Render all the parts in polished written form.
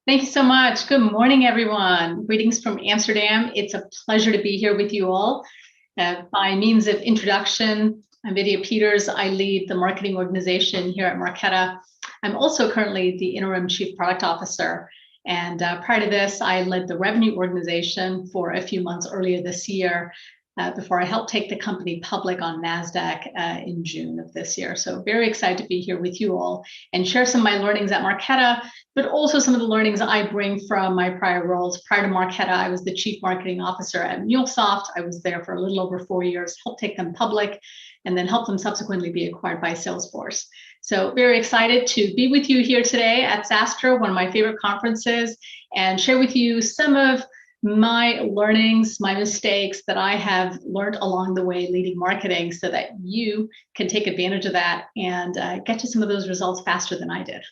Thank you so much. Good morning, everyone. Greetings from Amsterdam. It's a pleasure to be here with you all. By means of introduction, I'm Vidya Peters. I lead the marketing organization here at Marqeta. I'm also currently the interim chief product officer. And prior to this, I led the revenue organization for a few months earlier this year before I helped take the company public on NASDAQ in June of this year. So very excited to be here with you all and share some of my learnings at Marqeta, but also some of the learnings I bring from my prior roles. Prior to Marqeta, I was the chief marketing officer at MuleSoft. I was there for a little over 4 years, helped take them public, and then helped them subsequently be acquired by Salesforce. So very excited to be with you here today at SaaStro, one of my favorite conferences, and share with you some of my learnings, my mistakes that I have learned along the way leading marketing so that you can take advantage of that and get to some of those results faster than I did.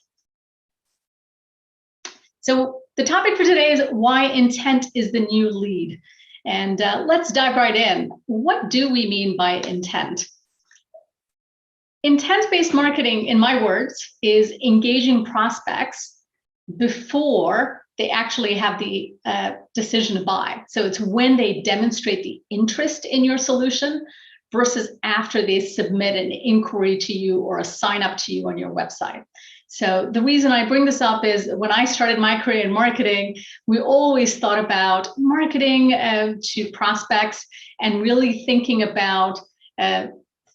So the topic for today is why intent is the new lead. And let's dive right in. What do we mean by intent? Intent-based marketing, in my words, is engaging prospects before they actually have the decision to buy. So it's when they demonstrate the interest in your solution versus after they submit an inquiry to you or a sign up to you on your website. So the reason I bring this up is when I started my career in marketing, we always thought about marketing to prospects and really thinking about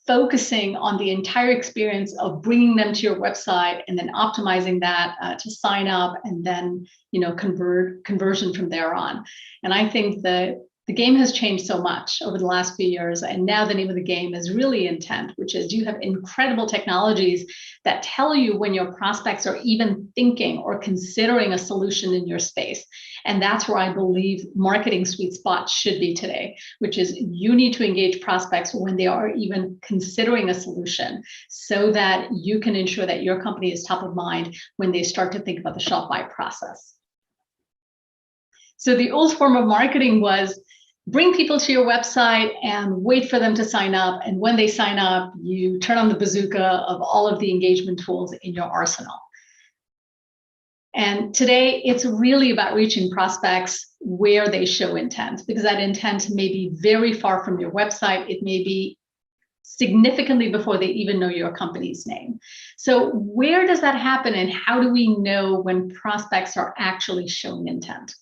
focusing on the entire experience of bringing them to your website and then optimizing that to sign up and then conversion from there on. And I think the game has changed so much over the last few years, and now the name of the game is really intent, which is you have incredible technologies that tell you when your prospects are even thinking or considering a solution in your space. And that's where I believe marketing sweet spot should be today, which is you need to engage prospects when they are even considering a solution so that you can ensure that your company is top of mind when they start to think about the shop buy process. So the old form of marketing was bring people to your website and wait for them to sign up. And when they sign up, you turn on the bazooka of all of the engagement tools in your arsenal. And today, it's really about reaching prospects where they show intent, because that intent may be very far from your website. It may be significantly before they even know your company's name. So where does that happen, and how do we know when prospects are actually showing intent?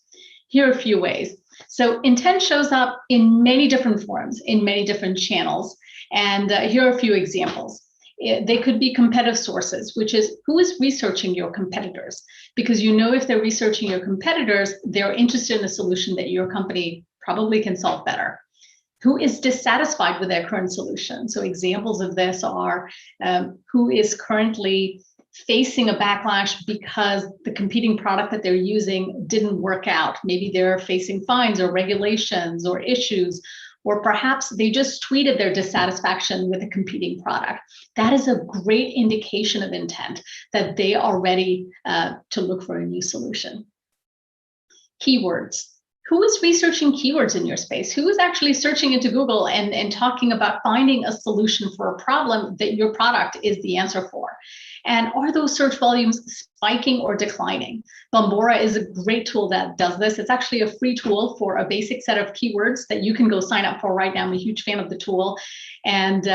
Here are a few ways. So intent shows up in many different forms, in many different channels. And here are a few examples. They could be competitive sources, which is who is researching your competitors? Because if they're researching your competitors, they're interested in a solution that your company probably can solve better. Who is dissatisfied with their current solution? So examples of this are who is currently facing a backlash because the competing product that they're using didn't work out. Maybe they're facing fines or regulations or issues, or perhaps they just tweeted their dissatisfaction with a competing product. That is a great indication of intent that they are ready to look for a new solution. Keywords. Who is researching keywords in your space? Who is actually searching into Google and talking about finding a solution for a problem that your product is the answer for? And are those search volumes spiking or declining? Bombora is a great tool that does this. It's actually a free tool for a basic set of keywords that you can go sign up for right now. I'm a huge fan of the tool. And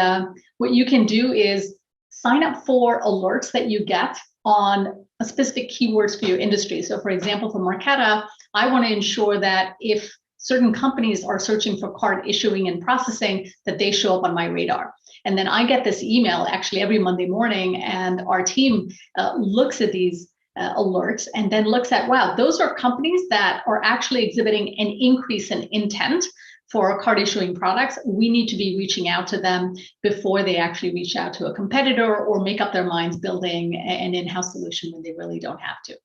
what you can do is sign up for alerts that you get on a specific keywords for your industry. So for example, for Marqeta, I want to ensure that if certain companies are searching for card issuing and processing, that they show up on my radar. And then I get this email actually every Monday morning, and our team looks at these alerts and then looks at, wow, those are companies that are actually exhibiting an increase in intent for card issuing products. We need to be reaching out to them before they actually reach out to a competitor or make up their minds building an in-house solution when they really don't have to.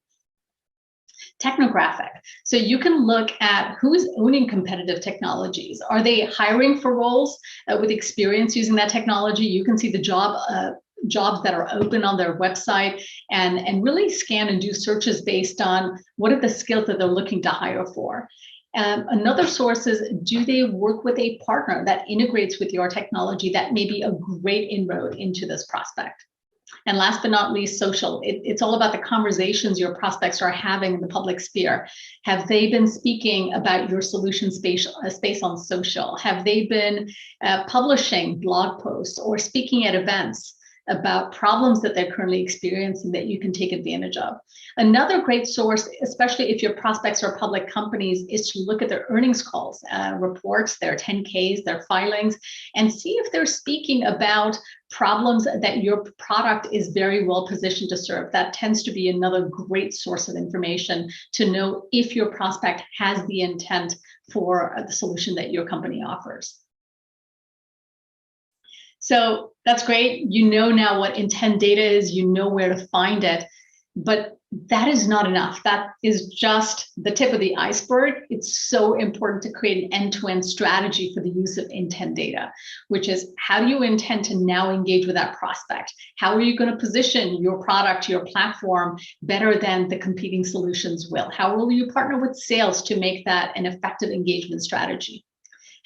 Technographic. So you can look at who's owning competitive technologies. Are they hiring for roles with experience using that technology? You can see the jobs that are open on their website and really scan and do searches based on what are the skills that they're looking to hire for. Another source is, do they work with a partner that integrates with your technology that may be a great inroad into this prospect? And last but not least, social. It's all about the conversations your prospects are having in the public sphere. Have they been speaking about your solution space on social? Have they been publishing blog posts or speaking at events about problems that they're currently experiencing that you can take advantage of? Another great source, especially if your prospects are public companies, is to look at their earnings calls, reports, their 10Ks, their filings, and see if they're speaking about problems that your product is very well positioned to serve. That tends to be another great source of information to know if your prospect has the intent for the solution that your company offers. So that's great. You know now what intent data is, you know where to find it, but that is not enough. That is just the tip of the iceberg. It's so important to create an end-to-end strategy for the use of intent data, which is how do you intend to now engage with that prospect? How are you going to position your product, your platform better than the competing solutions will? How will you partner with sales to make that an effective engagement strategy?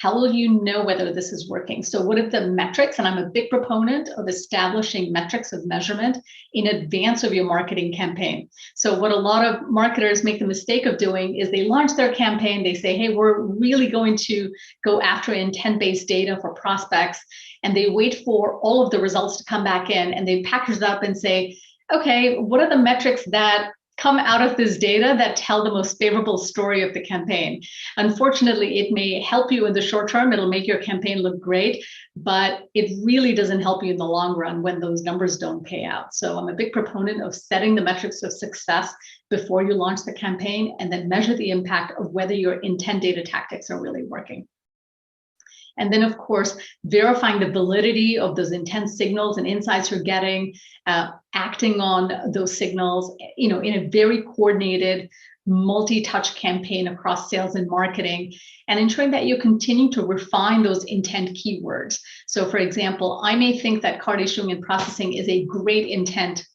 How will you know whether this is working? So what are the metrics? And I'm a big proponent of establishing metrics of measurement in advance of your marketing campaign. So what a lot of marketers make the mistake of doing is they launch their campaign, they say, hey, we're really going to go after intent-based data for prospects, and they wait for all of the results to come back in, and they package it up and say, okay, what are the metrics that come out of this data that tell the most favorable story of the campaign? Unfortunately, it may help you in the short term. It'll make your campaign look great, but it really doesn't help you in the long run when those numbers don't pay out. So I'm a big proponent of setting the metrics of success before you launch the campaign, and then measure the impact of whether your intent data tactics are really working. And then, of course, verifying the validity of those intent signals and insights you're getting, acting on those signals, in a very coordinated, multi-touch campaign across sales and marketing, and ensuring that you continue to refine those intent keywords. So, for example, I may think that card issuing and processing is a great intent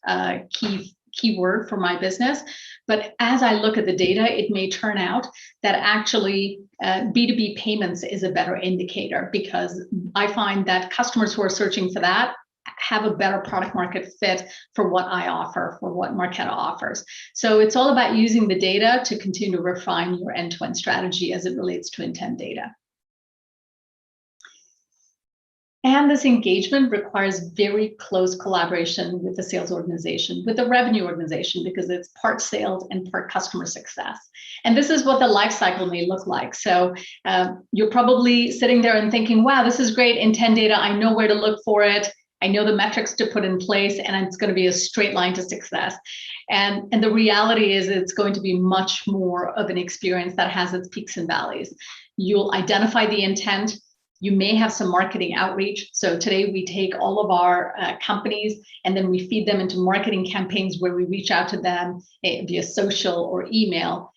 keyword for my business, but as I look at the data, it may turn out that actually B2B payments is a better indicator, because I find that customers who are searching for that have a better product market fit for what I offer, for what Marqeta offers. So it's all about using the data to continue to refine your end-to-end strategy as it relates to intent data. And this engagement requires very close collaboration with the sales organization, with the revenue organization, because it's part sales and part customer success. And this is what the life cycle may look like. So you're probably sitting there and thinking, wow, this is great intent data. I know where to look for it. I know the metrics to put in place, and it's going to be a straight line to success. And the reality is it's going to be much more of an experience that has its peaks and valleys. You'll identify the intent. You may have some marketing outreach. So today we take all of our companies and then we feed them into marketing campaigns where we reach out to them via social or email.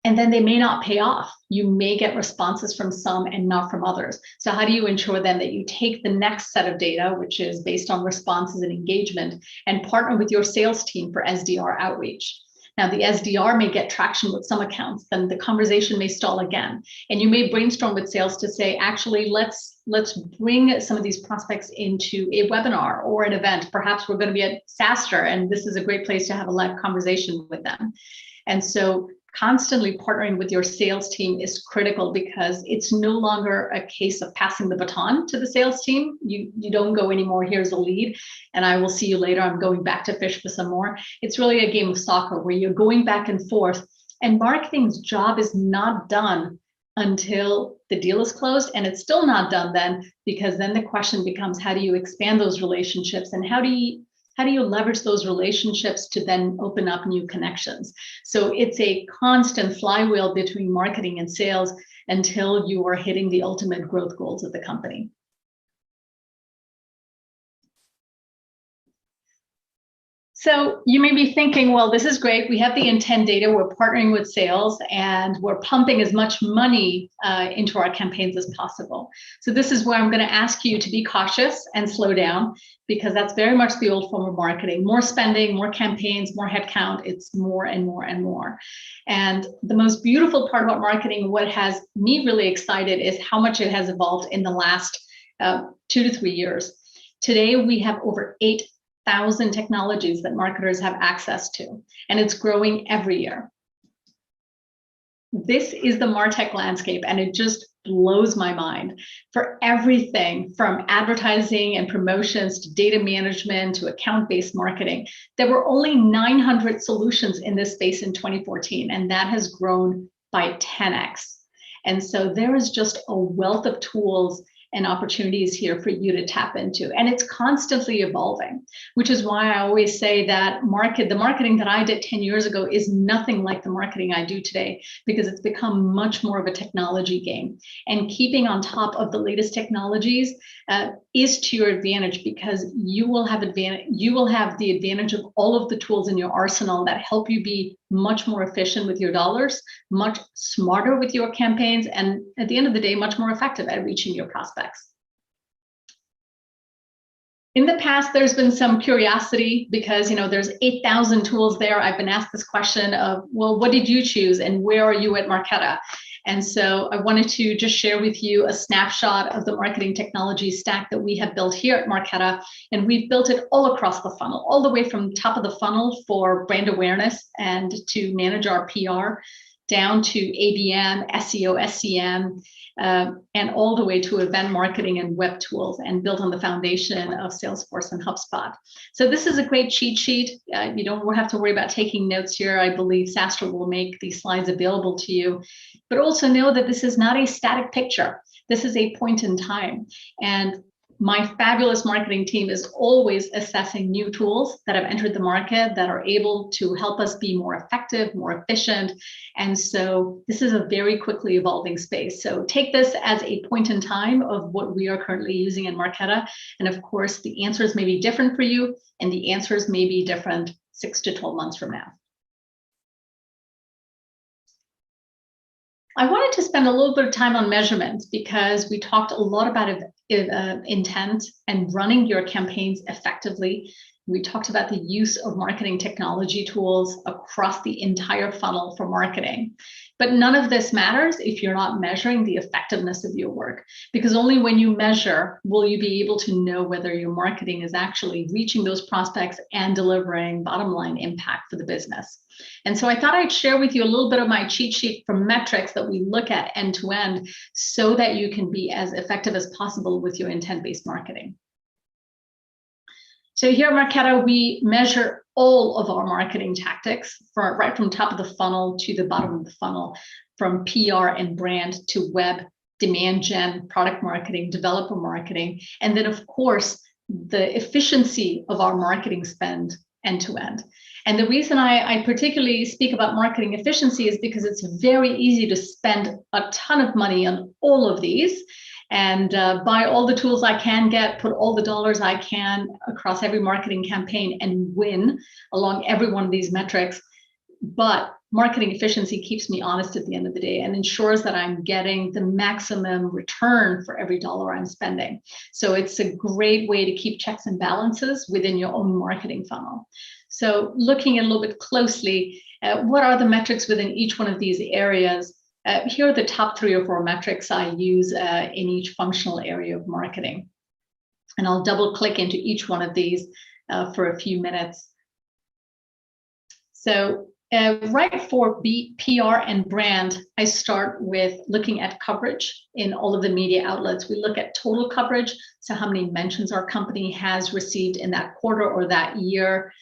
And then they may not pay off. You may get responses from some and not from others. So how do you ensure then that you take the next set of data, which is based on responses and engagement, and partner with your sales team for SDR outreach? Now, the SDR may get traction with some accounts, then the conversation may stall again. And you may brainstorm with sales to say, actually, let's bring some of these prospects into a webinar or an event. Perhaps we're going to be at SaaStr, and this is a great place to have a live conversation with them. And so constantly partnering with your sales team is critical, because it's no longer a case of passing the baton to the sales team. You don't go anymore, here's a lead, and I will see you later, I'm going back to fish for some more. It's really a game of soccer where you're going back and forth, and marketing's job is not done until the deal is closed, and it's still not done then, because then the question becomes, how do you expand those relationships, and how do you leverage those relationships to then open up new connections? So it's a constant flywheel between marketing and sales until you are hitting the ultimate growth goals of the company. So you may be thinking, well, this is great. We have the intent data, we're partnering with sales, and we're pumping as much money into our campaigns as possible. So this is where I'm going to ask you to be cautious and slow down, because that's very much the old form of marketing. More spending, more campaigns, more headcount, it's more and more and more. And the most beautiful part about marketing, what has me really excited, is how much it has evolved in the last 2 to 3 years. Today, we have over 8,000 8,000 technologies that marketers have access to, and it's growing every year. This is the Martech landscape, and it just blows my mind. For everything from advertising and promotions to data management to account-based marketing, there were only 900 solutions in this space in 2014, and that has grown by 10x. And so there is just a wealth of tools and opportunities here for you to tap into. And it's constantly evolving, which is why I always say that the marketing that I did 10 years ago is nothing like the marketing I do today, because it's become much more of a technology game. And keeping on top of the latest technologies is to your advantage, because you will have the advantage of all of the tools in your arsenal that help you be much more efficient with your dollars, much smarter with your campaigns, and at the end of the day, much more effective at reaching your prospects. In the past, there's been some curiosity because, there's 8,000 tools there. I've been asked this question of, well, what did you choose and where are you at Marqeta? And so I wanted to just share with you a snapshot of the marketing technology stack that we have built here at Marqeta. And we've built it all across the funnel, all the way from top of the funnel for brand awareness and to manage our PR, down to ABM, SEO, SEM, and all the way to event marketing and web tools, and built on the foundation of Salesforce and HubSpot. So this is a great cheat sheet. You don't have to worry about taking notes here. I believe Sastra will make these slides available to you. But also know that this is not a static picture. This is a point in time. And my fabulous marketing team is always assessing new tools that have entered the market that are able to help us be more effective, more efficient. And so this is a very quickly evolving space. So take this as a point in time of what we are currently using in Marqeta. And of course, the answers may be different for you, and the answers may be different 6 to 12 months from now. I wanted to spend a little bit of time on measurements, because we talked a lot about intent and running your campaigns effectively. We talked about the use of marketing technology tools across the entire funnel for marketing. But none of this matters if you're not measuring the effectiveness of your work, because only when you measure will you be able to know whether your marketing is actually reaching those prospects and delivering bottom line impact for the business. And so I thought I'd share with you a little bit of my cheat sheet for metrics that we look at end to end, so that you can be as effective as possible with your intent-based marketing. So here at Marqeta, we measure all of our marketing tactics, right from top of the funnel to the bottom of the funnel, from PR and brand to web, demand gen, product marketing, developer marketing, and then of course, the efficiency of our marketing spend end to end. And the reason I particularly speak about marketing efficiency is because it's very easy to spend a ton of money on all of these and buy all the tools I can get, put all the dollars I can across every marketing campaign and win along every one of these metrics. But marketing efficiency keeps me honest at the end of the day and ensures that I'm getting the maximum return for every dollar I'm spending. So it's a great way to keep checks and balances within your own marketing funnel. So looking a little bit closely at what are the metrics within each one of these areas, here are the top 3 or 4 metrics I use in each functional area of marketing. And I'll double click into each one of these for a few minutes. So right for PR and brand, I start with looking at coverage in all of the media outlets. We look at total coverage, so how many mentions our company has received in that quarter or that year,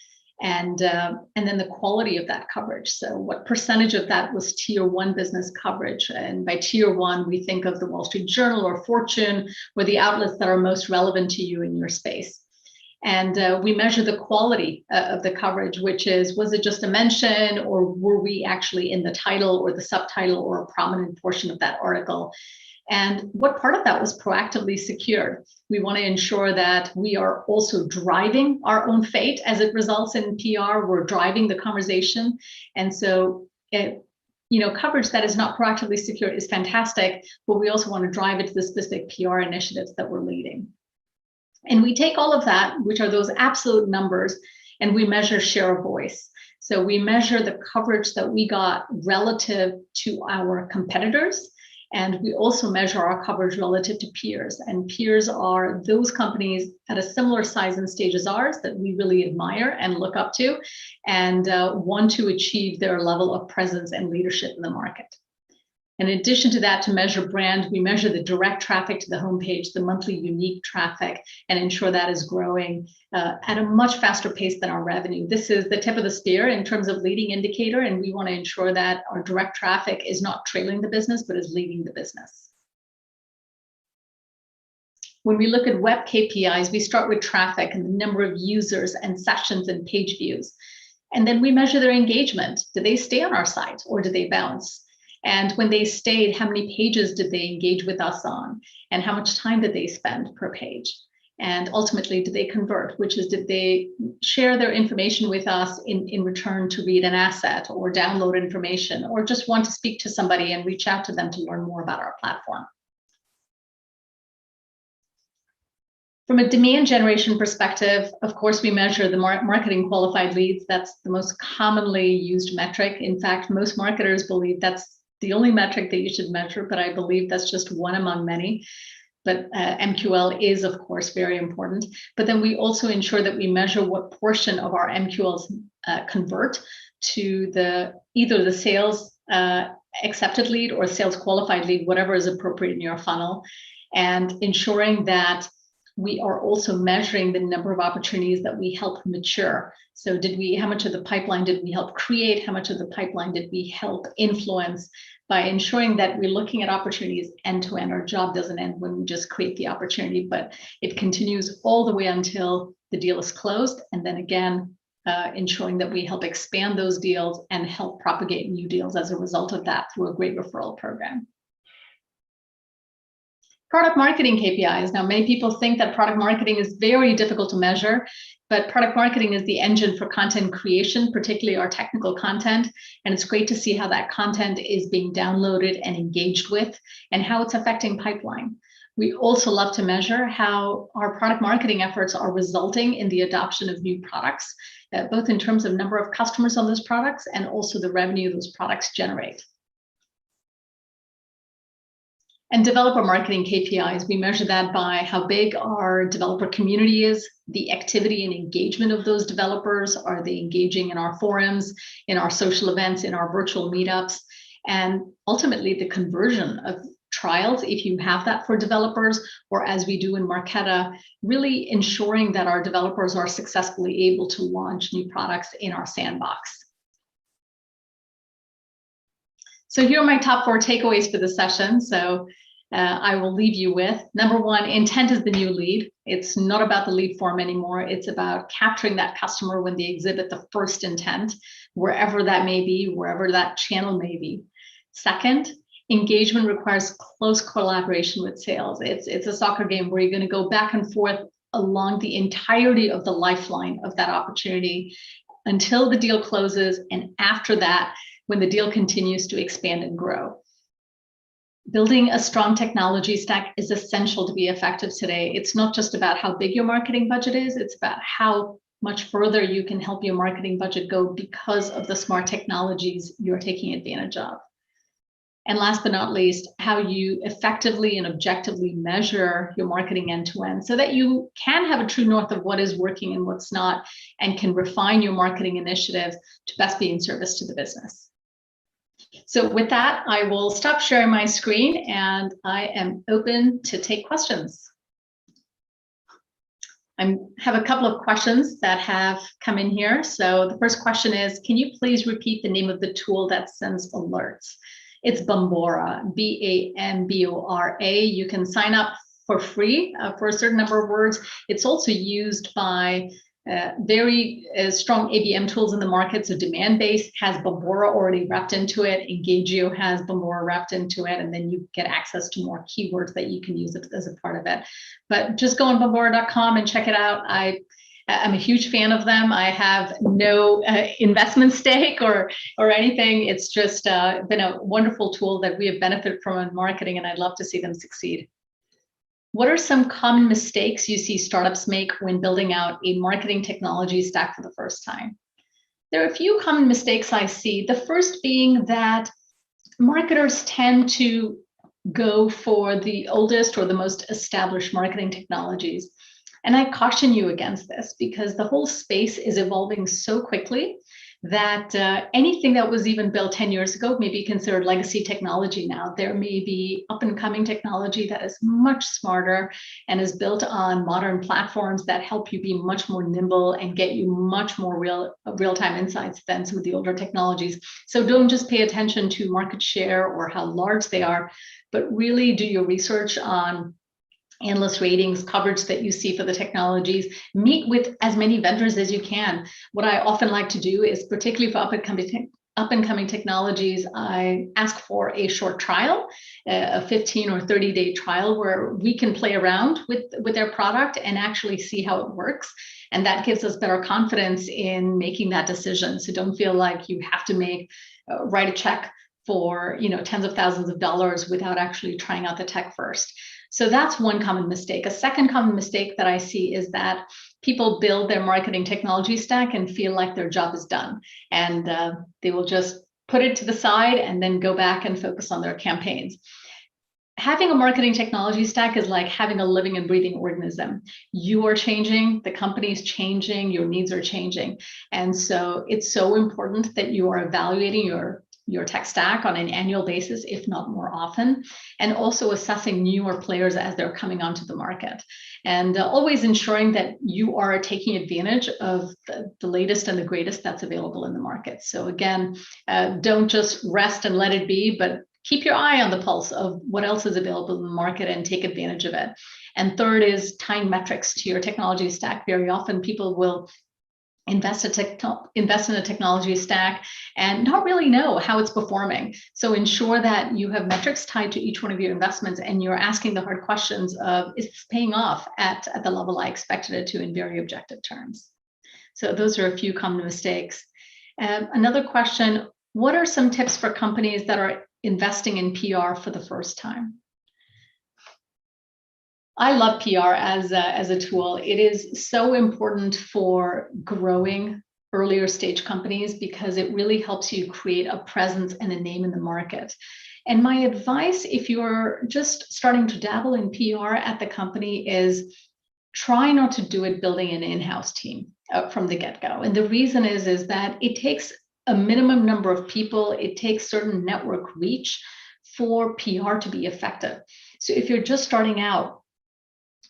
and then the quality of that coverage. So what percentage of that was tier 1 business coverage? And by tier 1, we think of the Wall Street Journal or Fortune, or the outlets that are most relevant to you in your space. And we measure the quality of the coverage, which is, was it just a mention, or were we actually in the title or the subtitle or a prominent portion of that article? And what part of that was proactively secured? We want to ensure that we are also driving our own fate as it results in PR. We're driving the conversation. And so, coverage that is not proactively secured is fantastic, but we also want to drive it to the specific PR initiatives that we're leading. And we take all of that, which are those absolute numbers, and we measure share of voice. So we measure the coverage that we got relative to our competitors, And we also measure our coverage relative to peers. And peers are those companies at a similar size and stage as ours that we really admire and look up to and want to achieve their level of presence and leadership in the market. In addition to that, to measure brand, we measure the direct traffic to the homepage, the monthly unique traffic, and ensure that is growing at a much faster pace than our revenue. This is the tip of the spear in terms of leading indicator, and we want to ensure that our direct traffic is not trailing the business, but is leading the business. When we look at web KPIs, we start with traffic and the number of users and sessions and page views. And then we measure their engagement. Do they stay on our site or do they bounce? And when they stayed, how many pages did they engage with us on? And how much time did they spend per page? And ultimately, did they convert? Which is, did they share their information with us in return to read an asset or download information, or just want to speak to somebody and reach out to them to learn more about our platform? From a demand generation perspective, of course, we measure the marketing qualified leads. That's the most commonly used metric. In fact, most marketers believe that's the only metric that you should measure, but I believe that's just one among many. But MQL is, of course, very important. But then we also ensure that we measure what portion of our MQLs convert to either the sales accepted lead or sales qualified lead, whatever is appropriate in your funnel, and ensuring that we are also measuring the number of opportunities that we help mature. So how much of the pipeline did we help create? How much of the pipeline did we help influence? By ensuring that we're looking at opportunities end to end. Our job doesn't end when we just create the opportunity, but it continues all the way until the deal is closed. And then again, ensuring that we help expand those deals and help propagate new deals as a result of that through a great referral program. Product marketing KPIs. Now, many people think that product marketing is very difficult to measure, but product marketing is the engine for content creation, particularly our technical content. And it's great to see how that content is being downloaded and engaged with and how it's affecting pipeline. We also love to measure how our product marketing efforts are resulting in the adoption of new products, both in terms of number of customers on those products and also the revenue those products generate. And developer marketing KPIs, we measure that by how big our developer community is, the activity and engagement of those developers. Are they engaging in our forums, in our social events, in our virtual meetups, and ultimately the conversion of trials, if you have that for developers, or as we do in Marqeta, really ensuring that our developers are successfully able to launch new products in our sandbox. So here are my top 4 takeaways for the session. So I will leave you with, number 1, intent is the new lead. It's not about the lead form anymore. It's about capturing that customer when they exhibit the first intent, wherever that may be, wherever that channel may be. Second, engagement requires close collaboration with sales. It's a soccer game where you're going to go back and forth along the entirety of the lifeline of that opportunity until the deal closes, and after that, when the deal continues to expand and grow. Building a strong technology stack is essential to be effective today. It's not just about how big your marketing budget is, it's about how much further you can help your marketing budget go because of the smart technologies you're taking advantage of. And last but not least, how you effectively and objectively measure your marketing end-to-end so that you can have a true north of what is working and what's not, and can refine your marketing initiatives to best be in service to the business. So with that, I will stop sharing my screen and I am open to take questions. I have a couple of questions that have come in here. So the first question is, can you please repeat the name of the tool that sends alerts? It's Bambora, B-A-M-B-O-R-A. You can sign up for free for a certain number of words. It's also used by very strong ABM tools in the market. So Demandbase has Bambora already wrapped into it. Engagio has Bambora wrapped into it. And then you get access to more keywords that you can use as a part of it. But just go on Bambora.com and check it out. I'm a huge fan of them. I have no investment stake or anything. It's just been a wonderful tool that we have benefited from in marketing, and I'd love to see them succeed. What are some common mistakes you see startups make when building out a marketing technology stack for the first time? There are a few common mistakes I see. The first being that marketers tend to go for the oldest or the most established marketing technologies. And I caution you against this because the whole space is evolving so quickly that anything that was even built 10 years ago may be considered legacy technology now. There may be up and coming technology that is much smarter and is built on modern platforms that help you be much more nimble and get you much more real-time insights than some of the older technologies. So don't just pay attention to market share or how large they are, but really do your research on analyst ratings, coverage that you see for the technologies. Meet with as many vendors as you can. What I often like to do is, particularly for up and coming technologies, I ask for a short trial, a 15 or 30-day trial where we can play around with their product and actually see how it works. And that gives us better confidence in making that decision. So don't feel like you have to write a check for tens of thousands of dollars without actually trying out the tech first. So that's one common mistake. A second common mistake that I see is that people build their marketing technology stack and feel like their job is done. And they will just put it to the side and then go back and focus on their campaigns. Having a marketing technology stack is like having a living and breathing organism. You are changing, the company is changing, your needs are changing. And so it's so important that you are evaluating your tech stack on an annual basis, if not more often, and also assessing newer players as they're coming onto the market. And always ensuring that you are taking advantage of the latest and the greatest that's available in the market. So again, don't just rest and let it be, but keep your eye on the pulse of what else is available in the market and take advantage of it. And third is tying metrics to your technology stack. Very often people will invest in a technology stack and not really know how it's performing. So ensure that you have metrics tied to each one of your investments and you're asking the hard questions of, is this paying off at the level I expected it to in very objective terms? So those are a few common mistakes. Another question, what are some tips for companies that are investing in PR for the first time? I love PR as a tool. It is so important for growing earlier stage companies because it really helps you create a presence and a name in the market. And my advice, if you're just starting to dabble in PR at the company, is try not to do it building an in-house team from the get-go. And the reason is that it takes a minimum number of people. It takes certain network reach for PR to be effective. So if you're just starting out,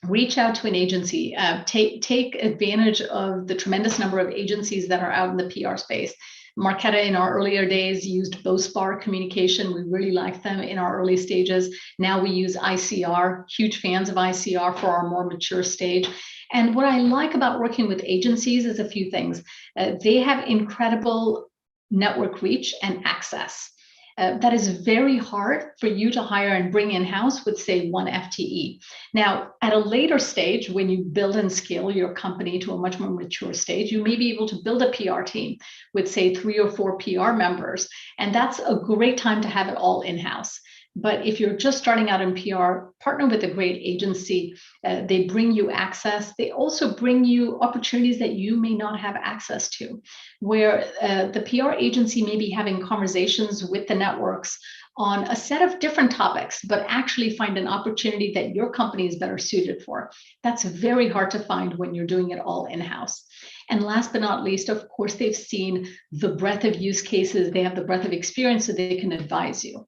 reach out to an agency, take advantage of the tremendous number of agencies that are out in the PR space. Marqeta in our earlier days used Bospar communication. We really liked them in our early stages. Now we use ICR, huge fans of ICR for our more mature stage. And what I like about working with agencies is a few things. They have incredible network reach and access. That is very hard for you to hire and bring in-house with, say, one FTE. Now, at a later stage, when you build and scale your company to a much more mature stage, you may be able to build a PR team with, say, 3 or 4 PR members. And that's a great time to have it all in-house. But if you're just starting out in PR, partner with a great agency. They bring you access. They also bring you opportunities that you may not have access to, where the PR agency may be having conversations with the networks on a set of different topics, but actually find an opportunity that your company is better suited for. That's very hard to find when you're doing it all in-house. And last but not least, of course, they've seen the breadth of use cases. They have the breadth of experience so they can advise you.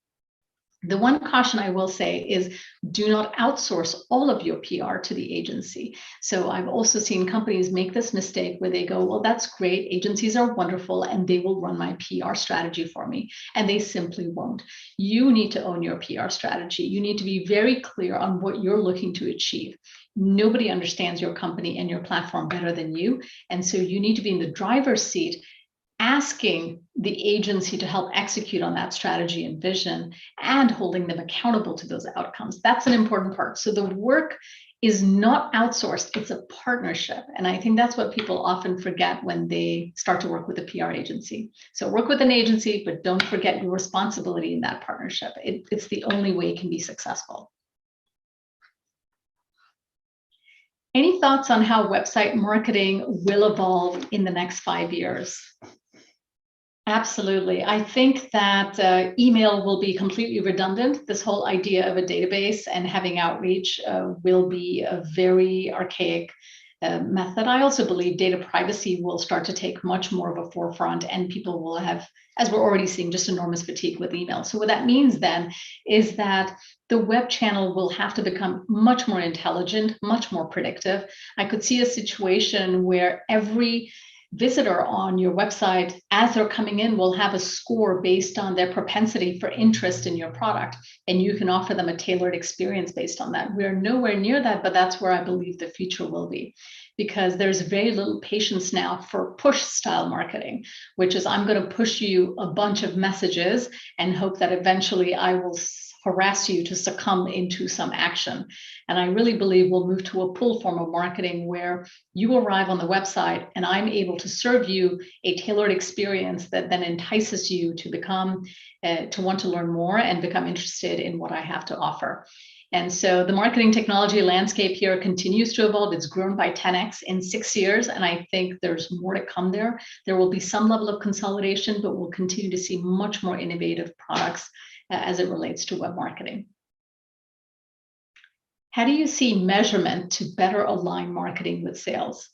The one caution I will say is do not outsource all of your PR to the agency. So I've also seen companies make this mistake where they go, well, that's great. Agencies are wonderful and they will run my PR strategy for me. And they simply won't. You need to own your PR strategy. You need to be very clear on what you're looking to achieve. Nobody understands your company and your platform better than you. And so you need to be in the driver's seat, asking the agency to help execute on that strategy and vision and holding them accountable to those outcomes. That's an important part. So the work is not outsourced, it's a partnership. And I think that's what people often forget when they start to work with a PR agency. So work with an agency, but don't forget your responsibility in that partnership. It's the only way it can be successful. Any thoughts on how website marketing will evolve in the next 5 years? Absolutely. I think that email will be completely redundant. This whole idea of a database and having outreach will be a very archaic method. I also believe data privacy will start to take much more of a forefront, and people will have, as we're already seeing, just enormous fatigue with email. So what that means then is that the web channel will have to become much more intelligent, much more predictive. I could see a situation where every visitor on your website, as they're coming in, will have a score based on their propensity for interest in your product, and you can offer them a tailored experience based on that. We're nowhere near that, but that's where I believe the future will be, because there's very little patience now for push style marketing, which is I'm going to push you a bunch of messages and hope that eventually I will harass you to succumb into some action. And I really believe we'll move to a pull form of marketing where you arrive on the website and I'm able to serve you a tailored experience that then entices you to become, to want to learn more and become interested in what I have to offer. And so the marketing technology landscape here continues to evolve. It's grown by 10x in 6 years, and I think there's more to come there. There will be some level of consolidation, but we'll continue to see much more innovative products as it relates to web marketing. How do you see measurement to better align marketing with sales?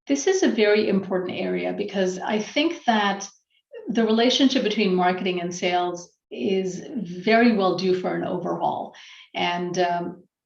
This is a very important area because I think that the relationship between marketing and sales is very well due for an overhaul. And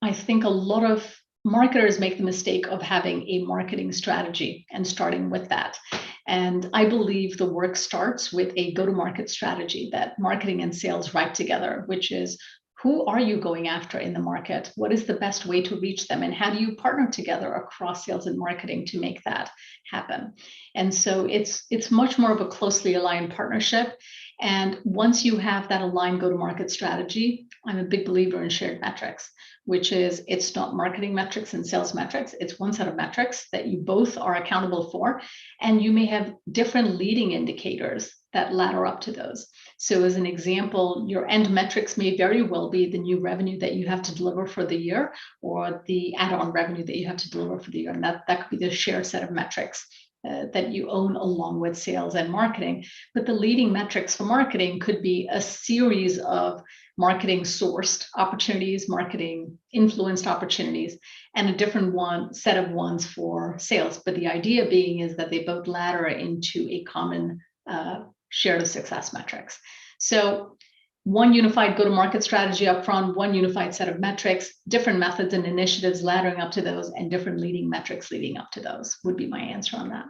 I think a lot of marketers make the mistake of having a marketing strategy and starting with that. And I believe the work starts with a go-to-market strategy that marketing and sales write together, which is, who are you going after in the market? What is the best way to reach them? And how do you partner together across sales and marketing to make that happen? And so it's much more of a closely aligned partnership. And once you have that aligned go-to-market strategy, I'm a big believer in shared metrics, which is it's not marketing metrics and sales metrics. It's one set of metrics that you both are accountable for. And you may have different leading indicators that ladder up to those. So as an example, your end metrics may very well be the new revenue that you have to deliver for the year or the add-on revenue that you have to deliver for the year. And that could be the shared set of metrics that you own along with sales and marketing. But the leading metrics for marketing could be a series of marketing sourced opportunities, marketing influenced opportunities, and a different set of ones for sales. But the idea being is that they both ladder into a common shared success metrics. So one unified go-to-market strategy up front, one unified set of metrics, different methods and initiatives laddering up to those, and different leading metrics leading up to those would be my answer on that.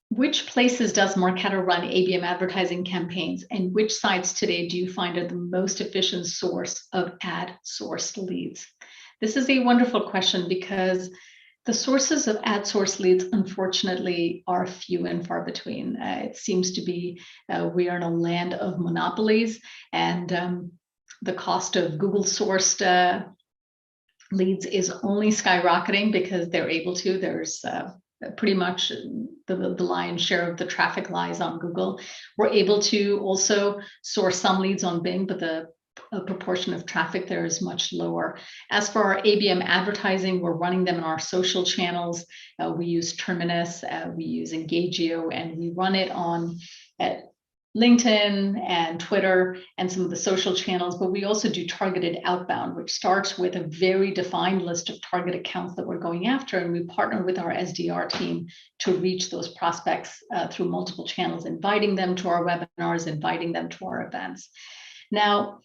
Which places does Marqeta run ABM advertising campaigns, and which sites today do you find are the most efficient source of ad-sourced leads? This is a wonderful question because the sources of ad source leads, unfortunately, are few and far between. It seems to be we are in a land of monopolies, and the cost of Google sourced leads is only skyrocketing because they're able to. There's pretty much the lion's share of the traffic lies on Google. We're able to also source some leads on Bing, but the proportion of traffic there is much lower. As for our ABM advertising, we're running them in our social channels. We use Terminus, we use Engagio, and we run it on LinkedIn and Twitter and some of the social channels, but we also do targeted outbound, which starts with a very defined list of target accounts that we're going after, and we partner with our SDR team to reach those prospects through multiple channels, inviting them to our webinars, inviting them to our events. Now,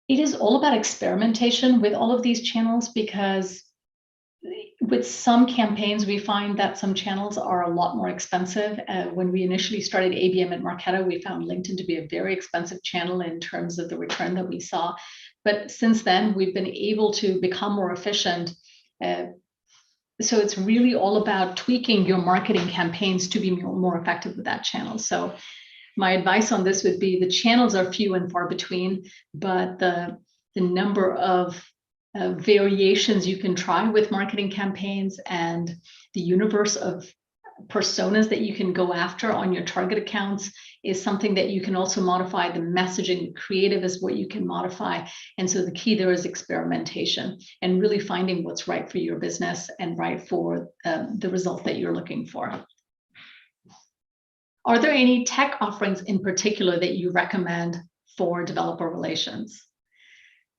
it is all about experimentation with all of these channels, because with some campaigns, we find that some channels are a lot more expensive. When we initially started ABM at Marqeta, we found LinkedIn to be a very expensive channel in terms of the return that we saw. But since then, we've been able to become more efficient. So it's really all about tweaking your marketing campaigns to be more effective with that channel. So my advice on this would be the channels are few and far between, but the number of variations you can try with marketing campaigns and the universe of personas that you can go after on your target accounts is something that you can also modify. The messaging, creative is what you can modify. And so the key there is experimentation and really finding what's right for your business and right for the result that you're looking for. Are there any tech offerings in particular that you recommend for developer relations?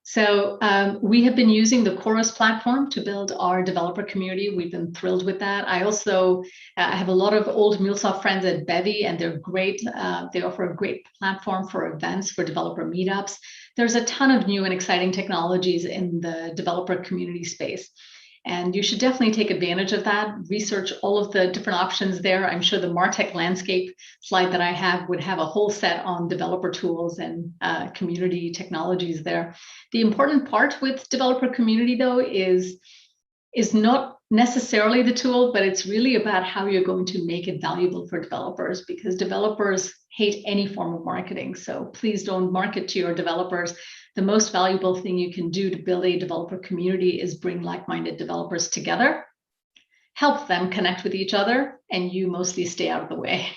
So we have been using the Chorus platform to build our developer community. We've been thrilled with that. I also have a lot of old MuleSoft friends at Bevy, and they're great. They offer a great platform for events, for developer meetups. There's a ton of new and exciting technologies in the developer community space. And you should definitely take advantage of that. Research all of the different options there. I'm sure the Martech landscape slide that I have would have a whole set on developer tools and community technologies there. The important part with developer community, though, is not necessarily the tool, but it's really about how you're going to make it valuable for developers, because developers hate any form of marketing. So please don't market to your developers. The most valuable thing you can do to build a developer community is bring like-minded developers together, help them connect with each other, and you mostly stay out of the way.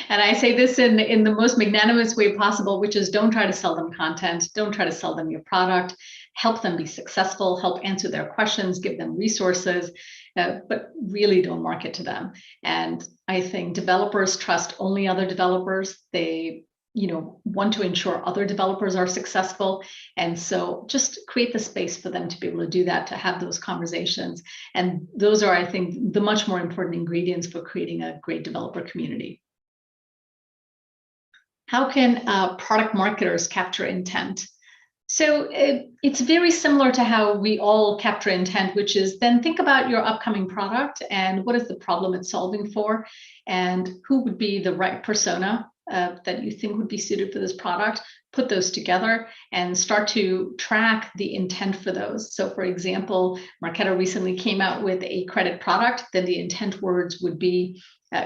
And I say this in the most magnanimous way possible, which is don't try to sell them content, don't try to sell them your product, help them be successful, help answer their questions, give them resources, but really don't market to them. And I think developers trust only other developers. They want to ensure other developers are successful. And so just create the space for them to be able to do that, to have those conversations. And those are, I think, the much more important ingredients for creating a great developer community. How can product marketers capture intent? So it's very similar to how we all capture intent, which is then think about your upcoming product and what is the problem it's solving for, and who would be the right persona that you think would be suited for this product. Put those together and start to track the intent for those. So for example, Marqeta recently came out with a credit product. Then the intent words would be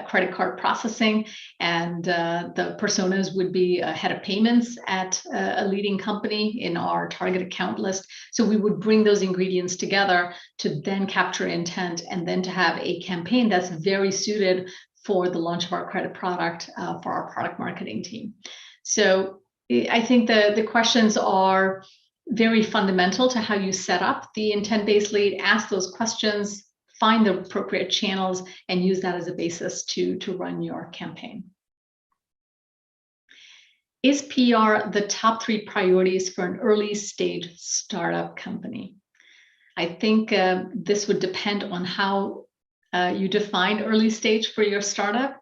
credit card processing, and the personas would be a head of payments at a leading company in our target account list. So we would bring those ingredients together to then capture intent, and then to have a campaign that's very suited for the launch of our credit product for our product marketing team. So I think the questions are very fundamental to how you set up the intent-based lead. Ask those questions, find the appropriate channels, and use that as a basis to run your campaign. Is PR the top 3 priorities for an early stage startup company? I think this would depend on how you define early stage for your startup,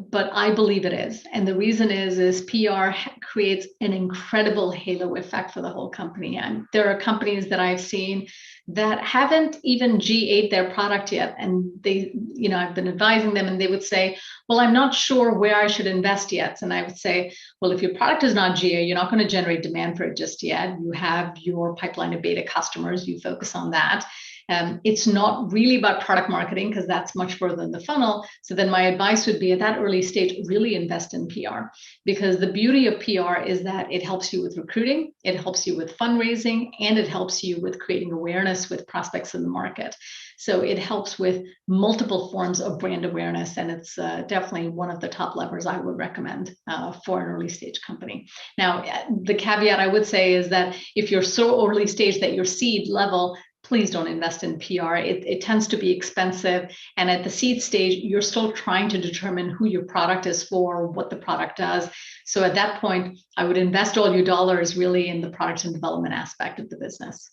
but I believe it is. And the reason is PR creates an incredible halo effect for the whole company. And there are companies that I've seen that haven't even GA'd their product yet. And they, I've been advising them, and they would say, well, I'm not sure where I should invest yet. And I would say, well, if your product is not GA, you're not going to generate demand for it just yet. You have your pipeline of beta customers, you focus on that. It's not really about product marketing, because that's much further in the funnel. So then my advice would be, at that early stage, really invest in PR, because the beauty of PR is that it helps you with recruiting, it helps you with fundraising, and it helps you with creating awareness with prospects in the market. So it helps with multiple forms of brand awareness, and it's definitely one of the top levers I would recommend for an early stage company. Now, the caveat I would say is that if you're so early stage that you're seed level, please don't invest in PR. It tends to be expensive. And at the seed stage, you're still trying to determine who your product is for, what the product does. So at that point, I would invest all your dollars really in the product and development aspect of the business.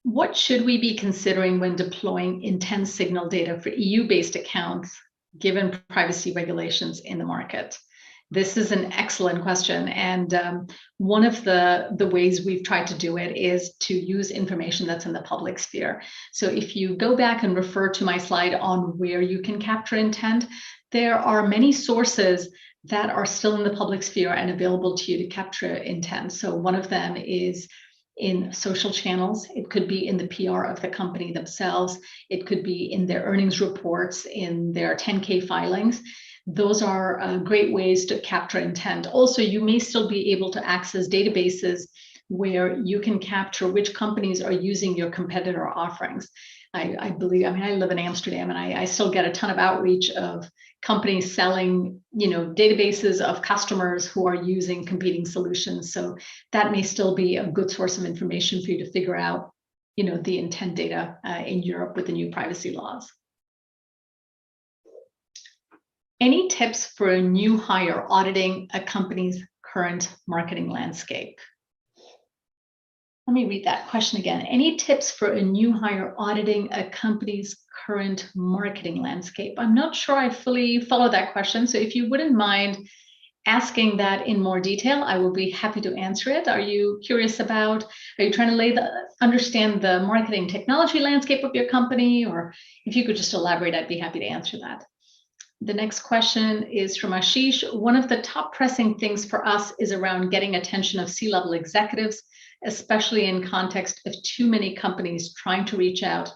What should we be considering when deploying intent signal data for EU-based accounts, given privacy regulations in the market? This is an excellent question. And one of the ways we've tried to do it is to use information that's in the public sphere. So if you go back and refer to my slide on where you can capture intent, there are many sources that are still in the public sphere and available to you to capture intent. So one of them is in social channels. It could be in the PR of the company themselves. It could be in their earnings reports, in their 10K filings. Those are great ways to capture intent. Also, you may still be able to access databases where you can capture which companies are using your competitor offerings. I believe, I live in Amsterdam, and I still get a ton of outreach of companies selling, databases of customers who are using competing solutions. So that may still be a good source of information for you to figure out, the intent data in Europe with the new privacy laws. Any tips for a new hire auditing a company's current marketing landscape? Let me read that question again. Any tips for a new hire auditing a company's current marketing landscape? I'm not sure I fully follow that question. So if you wouldn't mind asking that in more detail, I will be happy to answer it. Are you curious about, are you trying to understand the marketing technology landscape of your company? Or if you could just elaborate, I'd be happy to answer that. The next question is from Ashish. One of the top pressing things for us is around getting attention of C-level executives, especially in context of too many companies trying to reach out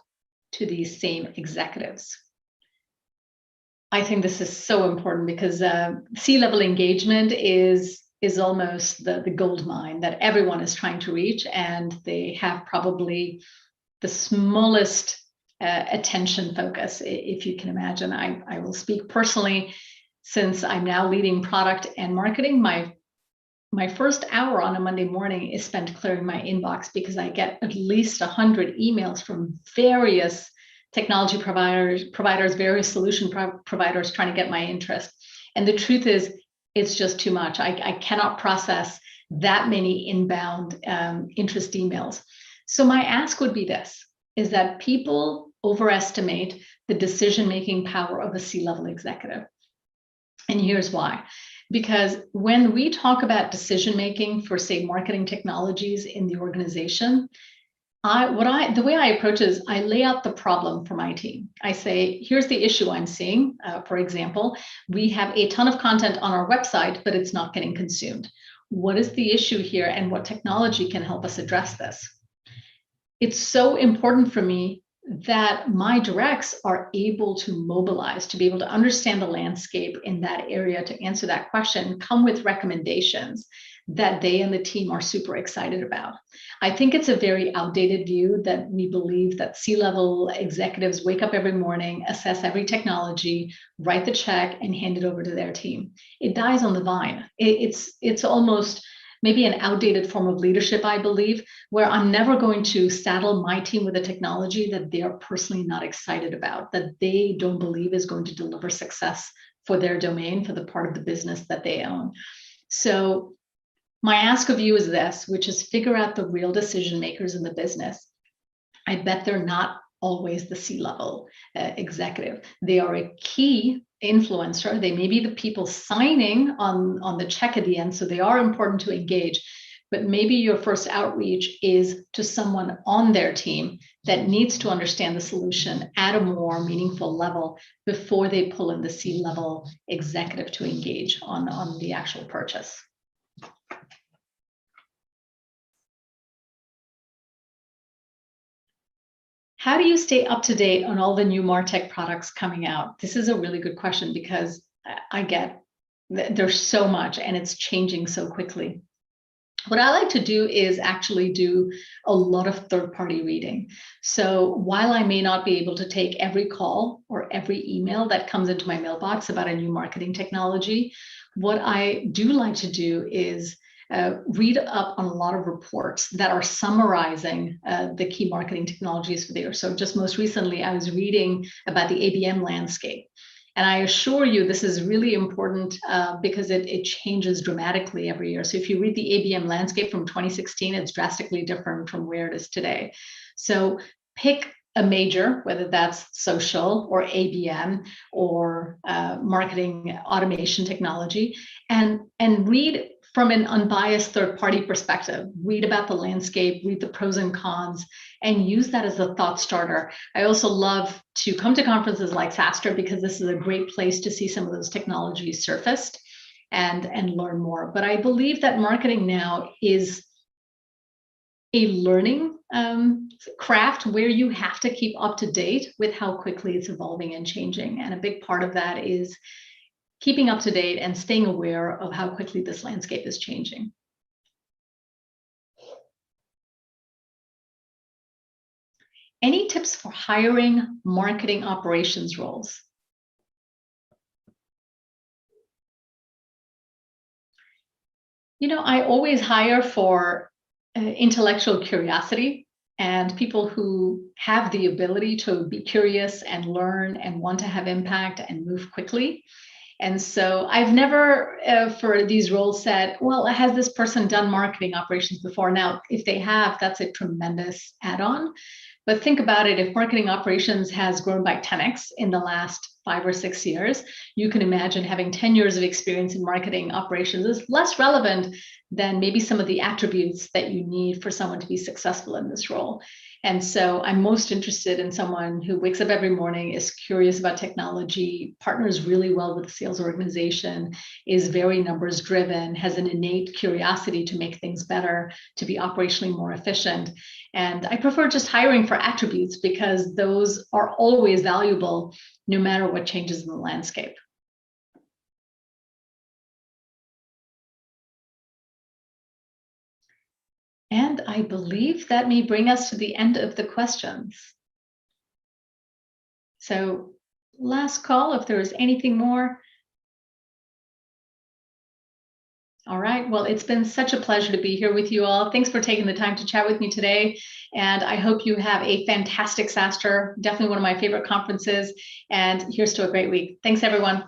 to these same executives. I think this is so important because C-level engagement is almost the gold mine that everyone is trying to reach, and they have probably the smallest attention focus, if you can imagine. I will speak personally, since I'm now leading product and marketing. My first hour on a Monday morning is spent clearing my inbox because I get at least 100 emails from various technology providers, various solution providers trying to get my interest. And the truth is, it's just too much. I cannot process that many inbound interest emails. So my ask would be this, is that people overestimate the decision-making power of a C-level executive. And here's why. Because when we talk about decision-making for, say, marketing technologies in the organization, the way I approach is I lay out the problem for my team. I say, here's the issue I'm seeing. For example, we have a ton of content on our website, but it's not getting consumed. What is the issue here, and what technology can help us address this? It's so important for me that my directs are able to mobilize, to be able to understand the landscape in that area, to answer that question, come with recommendations that they and the team are super excited about. I think it's a very outdated view that we believe that C-level executives wake up every morning, assess every technology, write the check, and hand it over to their team. It dies on the vine. It's almost maybe an outdated form of leadership, I believe, where I'm never going to saddle my team with a technology that they're personally not excited about, that they don't believe is going to deliver success for their domain, for the part of the business that they own. So my ask of you is this, which is figure out the real decision makers in the business. I bet they're not always the C-level executive. They are a key influencer. They may be the people signing on the check at the end, so they are important to engage. But maybe your first outreach is to someone on their team that needs to understand the solution at a more meaningful level before they pull in the C-level executive to engage on the actual purchase. How do you stay up to date on all the new Martech products coming out? This is a really good question because I get there's so much and it's changing so quickly. What I like to do is actually do a lot of third-party reading. So while I may not be able to take every call or every email that comes into my mailbox about a new marketing technology, what I do like to do is read up on a lot of reports that are summarizing the key marketing technologies for the year. So just most recently, I was reading about the ABM landscape. And I assure you, this is really important because it changes dramatically every year. So if you read the ABM landscape from 2016, it's drastically different from where it is today. So pick a major, whether that's social or ABM or marketing automation technology, and read from an unbiased third-party perspective. Read about the landscape, read the pros and cons, and use that as a thought starter. I also love to come to conferences like SaaStr because this is a great place to see some of those technologies surfaced and learn more. But I believe that marketing now is a learning craft where you have to keep up to date with how quickly it's evolving and changing. And a big part of that is keeping up to date and staying aware of how quickly this landscape is changing. Any tips for hiring marketing operations roles? You know, I always hire for intellectual curiosity and people who have the ability to be curious and learn and want to have impact and move quickly. And so I've never, for these roles, said, well, has this person done marketing operations before? Now, if they have, that's a tremendous add-on. But think about it, if marketing operations has grown by 10x in the last 5 or 6 years, you can imagine having 10 years of experience in marketing operations is less relevant than maybe some of the attributes that you need for someone to be successful in this role. And so I'm most interested in someone who wakes up every morning, is curious about technology, partners really well with the sales organization, is very numbers driven, has an innate curiosity to make things better, to be operationally more efficient. And I prefer just hiring for attributes because those are always valuable no matter what changes in the landscape. And I believe that may bring us to the end of the questions. So last call, if there is anything more. All right, well, it's been such a pleasure to be here with you all. Thanks for taking the time to chat with me today. And I hope you have a fantastic SaaStr, definitely one of my favorite conferences. And here's to a great week. Thanks, everyone.